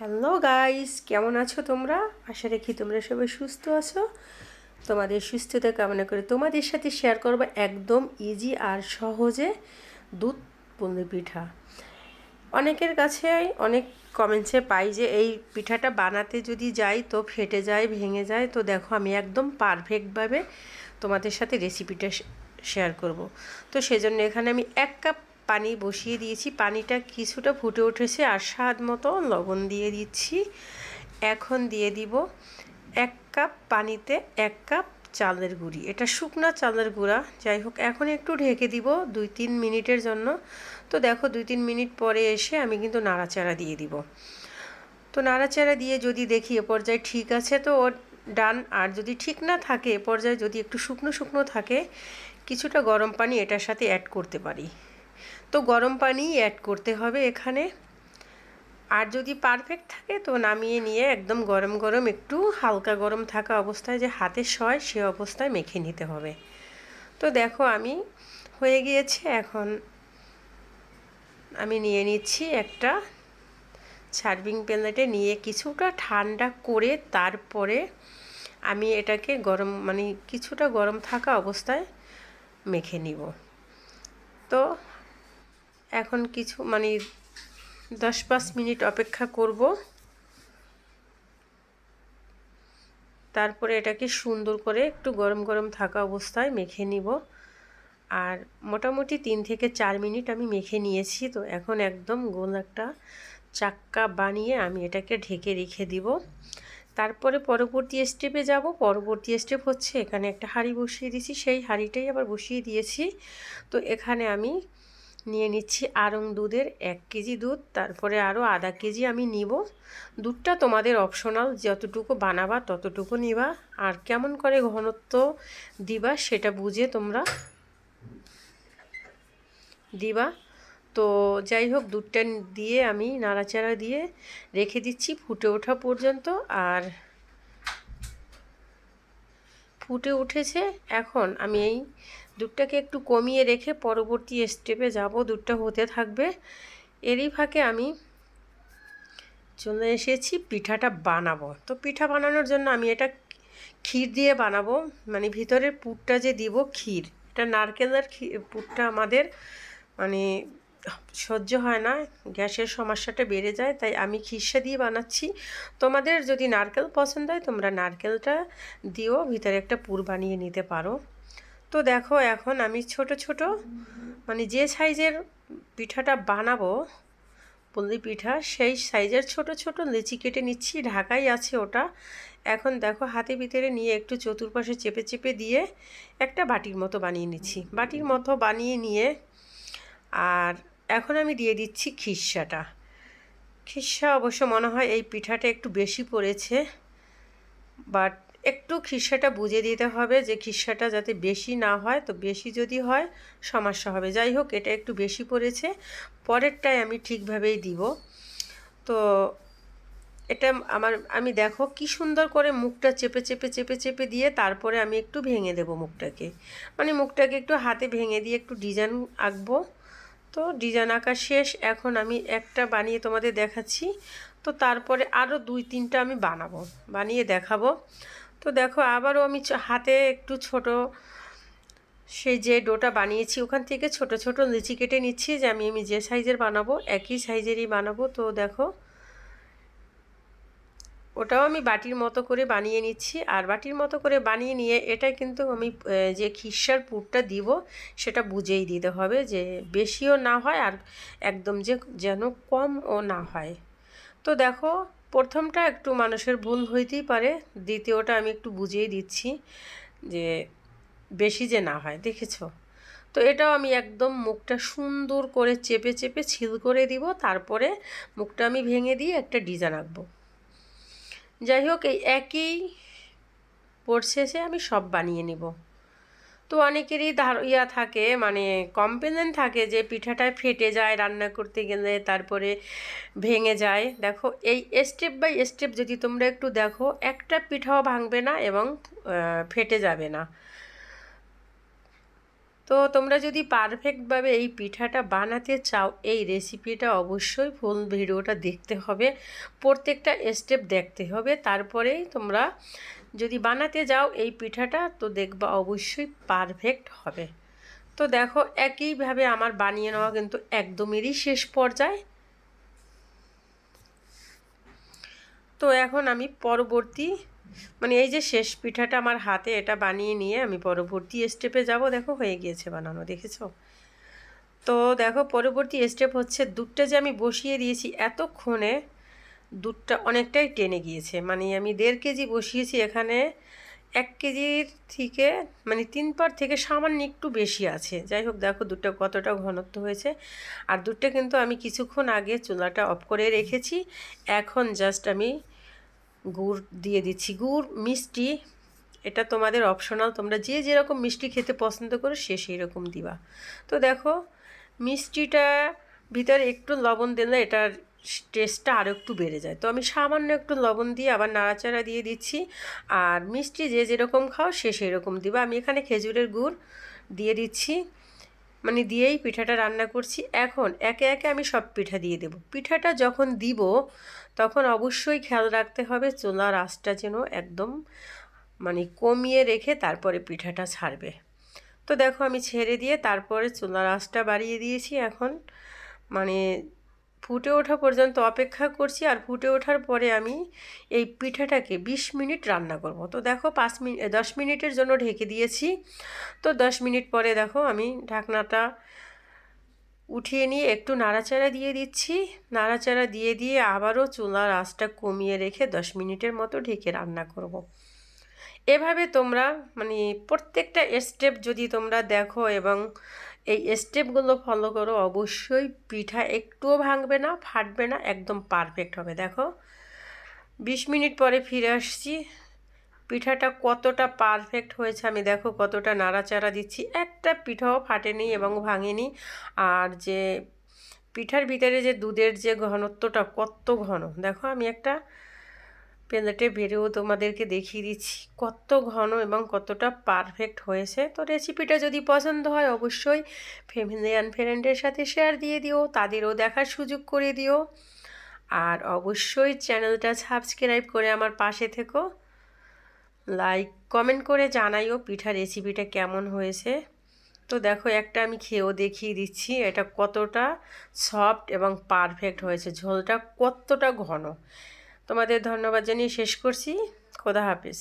Hello guys, কেমন আছো তোমরা? আশা রাখি তোমরা সবাই সুস্থ আছো। তোমাদের সুস্থতা কামনা করে তোমাদের সাথে শেয়ার করব একদম ইজি আর সহজে দুধ পুলি পিঠা। অনেকের কাছে অনেক কমেন্টসে পাই যে এই পিঠাটা বানাতে যদি যাই তো ফেটে যায়, ভেঙে যায়। তো দেখো আমি একদম পারফেক্টভাবে তোমাদের সাথে রেসিপিটা শেয়ার করব। তো সেজন্য এখানে আমি 1 কাপ পানি বসিয়ে দিয়েছি। পানিটা কিছুটা ফুটে উঠেছে আর স্বাদ মতো লবণ দিয়ে দিচ্ছি। এখন দিয়ে দিব 1 কাপ পানিতে 1 কাপ চালের গুঁড়ি। এটা শুকনো চালের গুঁড়া। যাই হোক, এখন একটু ঢেকে দিব 2-3 মিনিটের জন্য। তো দেখো 2-3 মিনিট পরে এসে আমি কিন্তু নাড়াচাড়া দিয়ে দিব। তো নাড়াচাড়া দিয়ে যদি দেখি এ পর্যায়ে ঠিক আছে তো ওর ডান। আর যদি ঠিক না থাকে, এ পর্যায়ে যদি একটু শুকনো শুকনো থাকে, কিছুটা গরম পানি এটার সাথে অ্যাড করতে পারি। তো গরম পানি অ্যাড করতে হবে এখানে। আর যদি পারফেক্ট থাকে তো নামিয়ে নিয়ে একদম গরম গরম, একটু হালকা গরম থাকা অবস্থায় যে হাতে সয় সে অবস্থায় মেখে নিতে হবে। তো দেখো আমি হয়ে গিয়েছে। এখন আমি নিয়ে নিচ্ছি একটা সার্ভিং প্লেটে, নিয়ে কিছুটা ঠান্ডা করে তারপরে আমি এটাকে গরম কিছুটা গরম থাকা অবস্থায় মেখে নিব। তো এখন কিছু 10-5 মিনিট অপেক্ষা করব। তারপরে এটাকে সুন্দর করে একটু গরম গরম থাকা অবস্থায় মেখে নিব। আর মোটামুটি 3 থেকে 4 মিনিট আমি মেখে নিয়েছি। তো এখন একদম গোল একটা চাক্কা বানিয়ে আমি এটাকে ঢেকে রেখে দিব। তারপরে পরবর্তী স্টেপে যাব। পরবর্তী স্টেপ হচ্ছে এখানে একটা হাঁড়ি বসিয়ে দিয়েছি, সেই হাঁড়িটাই আবার বসিয়ে দিয়েছি। তো এখানে আমি নিয়ে নিচ্ছি আড়ং দুধের 1 কেজি দুধ। তারপরে আরও আধা কেজি আমি নিব। দুধটা তোমাদের অপশনাল, যতটুকু বানাবা ততটুকু নিবা। আর কেমন করে ঘনত্ব দিবা সেটা বুঝে তোমরা দিবা। তো যাই হোক, দুধটা দিয়ে আমি নাড়াচাড়া দিয়ে রেখে দিচ্ছি ফুটে ওঠা পর্যন্ত। আর ফুটে উঠেছে। এখন আমি এই দুধটাকে একটু কমিয়ে রেখে পরবর্তী স্টেপে যাব। দুধটা হতে থাকবে, এরই ফাঁকে আমি চলে এসেছি পিঠাটা বানাবো। তো পিঠা বানানোর জন্য আমি এটা ক্ষীর দিয়ে বানাবো। ভিতরের পুরটা যে দিব ক্ষীর, এটা নারকেলের পুরটা আমাদের সহ্য হয় না, গ্যাসের সমস্যাটা বেড়ে যায়, তাই আমি খিরসা দিয়ে বানাচ্ছি। তোমাদের যদি নারকেল পছন্দ হয় তোমরা নারকেলটা দিয়েও ভিতরে একটা পুর বানিয়ে নিতে পারো। তো দেখো এখন আমি ছোট ছোট যে সাইজের পিঠাটা বানাবো পুলি পিঠা, সেই সাইজের ছোট ছোট লেচি কেটে নিচ্ছি। ঢাকাই আছে ওটা। এখন দেখো হাতে ভিতরে নিয়ে একটু চতুর্পাশে চেপে চেপে দিয়ে একটা বাটির মতো বানিয়ে নিচ্ছি। বাটির মতো বানিয়ে নিয়ে আর এখন আমি দিয়ে দিচ্ছি খিরসাটা। খিরসা অবশ্য মনে হয় এই পিঠাটা একটু বেশি পড়েছে, বাট একটু খিরসাটা বুঝে দিতে হবে যে খিরসাটা যাতে বেশি না হয়। তো বেশি যদি হয় সমস্যা হবে। যাই হোক, এটা একটু বেশি পড়েছে, পরেরটায় আমি ঠিকভাবেই দিব। তো এটা আমি দেখো কি সুন্দর করে মুখটা চেপে চেপে চেপে চেপে দিয়ে তারপরে আমি একটু ভেঙে দেব মুখটাকে। মুখটাকে একটু হাতে ভেঙে দিয়ে একটু ডিজাইন আঁকবো। তো ডিজাইন আঁকা শেষ। এখন আমি একটা বানিয়ে তোমাদের দেখাচ্ছি। তো তারপরে আরও 2-3টা আমি বানিয়ে দেখাবো। তো দেখো আবারও আমি হাতে একটু ছোট সেই যে ডোটা বানিয়েছি ওখান থেকে ছোট ছোট লিচি কেটে নিচ্ছি, যে আমি যে সাইজের বানাবো একই সাইজেরই বানাবো। তো দেখো ওটাও আমি বাটির মতো করে বানিয়ে নিচ্ছি। আর বাটির মতো করে বানিয়ে নিয়ে এটা কিন্তু আমি যে খিরসার পুরটা দিব সেটা বুঝেই দিতে হবে, যে বেশিও না হয় আর একদম যেন কমও না হয়। তো দেখো প্রথমটা একটু মানুষের ভুল হইতেই পারে, দ্বিতীয়টা আমি একটু বুঝিয়ে দিচ্ছি যে বেশি যে না হয়, দেখেছো? তো এটাও আমি একদম মুখটা সুন্দর করে চেপে চেপে ছিল করে দিব। তারপরে মুখটা আমি ভেঙে দিয়ে একটা ডিজাইন আঁকবো। যাই হোক, এই একই প্রসেসে আমি সব বানিয়ে নিব। তো অনেকেরই থাকে, কমপ্লেন থাকে যে পিঠাটা ফেটে যায় রান্না করতে গেলে, তারপরে ভেঙে যায়। দেখো এই স্টেপ বাই স্টেপ যদি তোমরা একটু দেখো, একটা পিঠাও ভাঙবে না এবং ফেটে যাবে না। তো তোমরা যদি পারফেক্টভাবে এই পিঠাটা বানাতে চাও, এই রেসিপিটা অবশ্যই ফুল ভিডিওটা দেখতে হবে, প্রত্যেকটা স্টেপ দেখতে হবে, তারপরেই তোমরা যদি বানাতে যাও এই পিঠাটা, তো দেখবা অবশ্যই পারফেক্ট হবে। তো দেখো একইভাবে আমার বানিয়ে নেওয়া কিন্তু একদমেরই শেষ পর্যায়ে। তো এখন আমি পরবর্তী এই যে শেষ পিঠাটা আমার হাতে, এটা বানিয়ে নিয়ে আমি পরবর্তী স্টেপে যাব। দেখো হয়ে গিয়েছে বানানো, দেখেছো? তো দেখো পরবর্তী স্টেপ হচ্ছে দুধটা যে আমি বসিয়ে দিয়েছি, এতক্ষণে দুধটা অনেকটাই টেনে গিয়েছে। আমি 1.5 কেজি বসিয়েছি, এখানে 1 কেজির থেকে 3 পার থেকে সামান্য একটু বেশি আছে। যাই হোক, দেখো দুধটা কতটা ঘনত্ব হয়েছে। আর দুধটা কিন্তু আমি কিছুক্ষণ আগে চুলাটা অফ করে রেখেছি। এখন জাস্ট আমি গুড় দিয়ে দিচ্ছি। গুড় মিষ্টি এটা তোমাদের অপশনাল, তোমরা যে যেরকম মিষ্টি খেতে পছন্দ করো সেই রকম দিবা। তো দেখো মিষ্টিটা ভিতরে একটু লবণ দিলে এটার টেস্টটা আরও একটু বেড়ে যায়। তো আমি সামান্য একটু লবণ দিয়ে আবার নাড়াচাড়া দিয়ে দিচ্ছি। আর মিষ্টি যে যেরকম খাও সেই রকম দিবা। আমি এখানে খেজুরের গুড় দিয়ে দিচ্ছি, দিয়েই পিঠাটা রান্না করছি। এখন একে একে আমি সব পিঠা দিয়ে দেব। পিঠাটা যখন দিব তখন অবশ্যই খেয়াল রাখতে হবে চুলার আঁচটা যেন একদম কমিয়ে রেখে তারপরে পিঠাটা ছাড়বে। তো দেখো আমি ছেড়ে দিয়ে তারপরে চুলার আঁচটা বাড়িয়ে দিয়েছি। এখন ফুটে ওঠা পর্যন্ত অপেক্ষা করছি। আর ফুটে ওঠার পরে আমি এই পিঠাটাকে 20 মিনিট রান্না করব। তো দেখো 10 মিনিটের জন্য ঢেকে দিয়েছি। তো 10 মিনিট পরে দেখো আমি ঢাকনাটা উঠিয়ে নিয়ে একটু নাড়াচাড়া দিয়ে দিচ্ছি। নাড়াচাড়া দিয়ে দিয়ে আবারও চুলার আঁচটা কমিয়ে রেখে 10 মিনিটের মতো ঢেকে রান্না করব। এভাবে তোমরা প্রত্যেকটা স্টেপ যদি তোমরা দেখো এবং এই স্টেপগুলো ফলো করো, অবশ্যই পিঠা একটুও ভাঙবে না, ফাটবে না, একদম পারফেক্ট হবে। দেখো 20 মিনিট পরে ফিরে আসছি। পিঠাটা কতটা পারফেক্ট হয়েছে আমি দেখো কতটা নাড়াচাড়া দিচ্ছি, একটা পিঠাও ফাটেনি এবং ভাঙেনি। আর যে পিঠার ভিতরে যে দুধের যে ঘনত্বটা কত ঘন, দেখো আমি একটা প্লেটে বেড়েও তোমাদেরকে দেখিয়ে দিচ্ছি কত ঘন এবং কতটা পারফেক্ট হয়েছে। তো রেসিপিটা যদি পছন্দ হয় অবশ্যই ফ্যামিলি অ্যান্ড ফ্রেন্ডের সাথে শেয়ার দিয়ে দিও, তাদেরও দেখার সুযোগ করে দিও। আর অবশ্যই চ্যানেলটা সাবস্ক্রাইব করে আমার পাশে থেকো। লাইক কমেন্ট করে জানাইও পিঠা রেসিপিটা কেমন হয়েছে। তো দেখো একটা আমি খেয়েও দেখিয়ে দিচ্ছি এটা কতটা সফট এবং পারফেক্ট হয়েছে, ঝোলটা কতটা ঘন। তোমাদের ধন্যবাদ জানিয়ে শেষ করছি। খোদা হাফেজ।